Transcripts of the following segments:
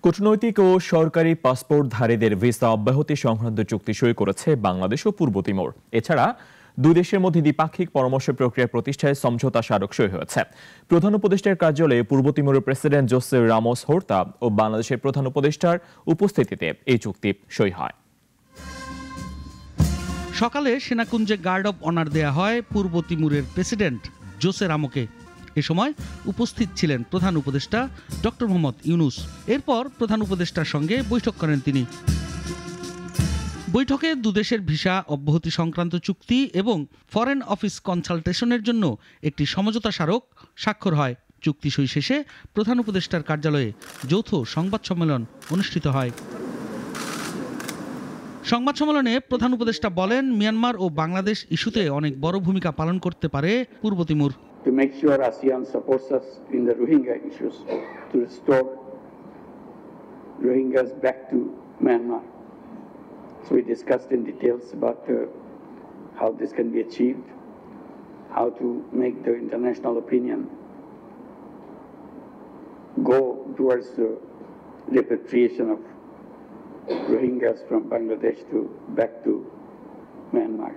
কূটনৈতিক ও সরকারি পাসপোর্টধারীদের ভিসা অব্যাহতি সংক্রান্ত চুক্তি সই করেছে বাংলাদেশ ও পূর্ব তিমুর। এছাড়া দুই দেশের মধ্যে দ্বিপাক্ষিক পরামর্শ প্রক্রিয়া প্রতিষ্ঠায় সমঝোতা স্মারক সই হয়েছে। প্রধান উপদেষ্টার কার্যালয়ে পূর্ব তিমুরের প্রেসিডেন্ট জোসে রামোস হোর্তা ও বাংলাদেশের প্রধান উপদেষ্টার উপস্থিতিতে এই চুক্তি সই হয়। সকালে সেনাকুঞ্জে গার্ড অব অনার দেয়া হয় পূর্ব তিমুরের প্রেসিডেন্ট জোসে রামোকে। এ সময় উপস্থিত ছিলেন প্রধান উপদেষ্টা ডক্টর মোহাম্মদ ইউনুস। এরপর প্রধান উপদেষ্টার সঙ্গে বৈঠক করেন তিনি। বৈঠকে দুদেশের ভিসা অব্যাহতি সংক্রান্ত চুক্তি এবং ফরেন অফিস কনসালটেশনের জন্য একটি সমঝোতা স্মারক স্বাক্ষর হয়। চুক্তি সই শেষে প্রধান উপদেষ্টার কার্যালয়ে যৌথ সংবাদ সম্মেলন অনুষ্ঠিত হয়। সংবাদ সম্মেলনে প্রধান উপদেষ্টা বলেন, মিয়ানমার ও বাংলাদেশ ইস্যুতে অনেক বড় ভূমিকা পালন করতে পারে পূর্ব Timur. To make sure ASEAN supports us in the Rohingya issues, to restore Rohingyas back to Myanmar. So we discussed in details about how this can be achieved, how to make the international opinion go towards the repatriation of Rohingyas from Bangladesh to back to Myanmar.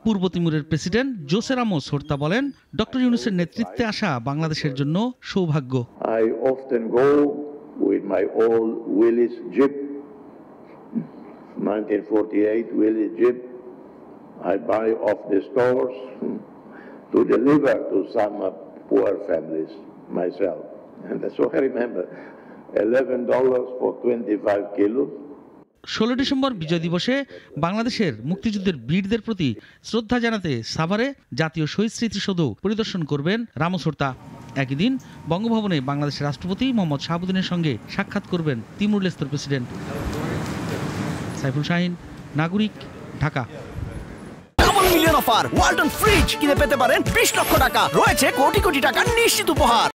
Purba তিমুরের president Jose Ramos Horta বলেন, doctor ইউনুসের নেতৃত্বে আসা বাংলাদেশের জন্য সৌভাগ্য। I often go with my old Willys Jeep, 1948 Willys Jeep. I buy off the stores to deliver to some poor families myself. And so I remember $11 for 25 kilos. 16 December বিজয় দিবসে বাংলাদেশের মুক্তিযুদ্ধের বীরদের প্রতি শ্রদ্ধা জানাতে সাভারে জাতীয় শহীদ স্মৃতিসৌধ পরিদর্শন করবেন রামোস হোর্তা। একই দিন বঙ্গভবনে বাংলাদেশের রাষ্ট্রপতি মোহাম্মদ শাহাবুদ্দিনের সঙ্গে সাক্ষাৎ করবেন তিমুর লেস্তোর প্রেসিডেন্ট। সাইফুল শাহিন, নাগরিক, Dhaka. Million offer Walton fridge কিনে পেতে পারেন 20 লক্ষ টাকা, রয়েছে কোটি কোটি টাকার নিশ্চিত উপহার।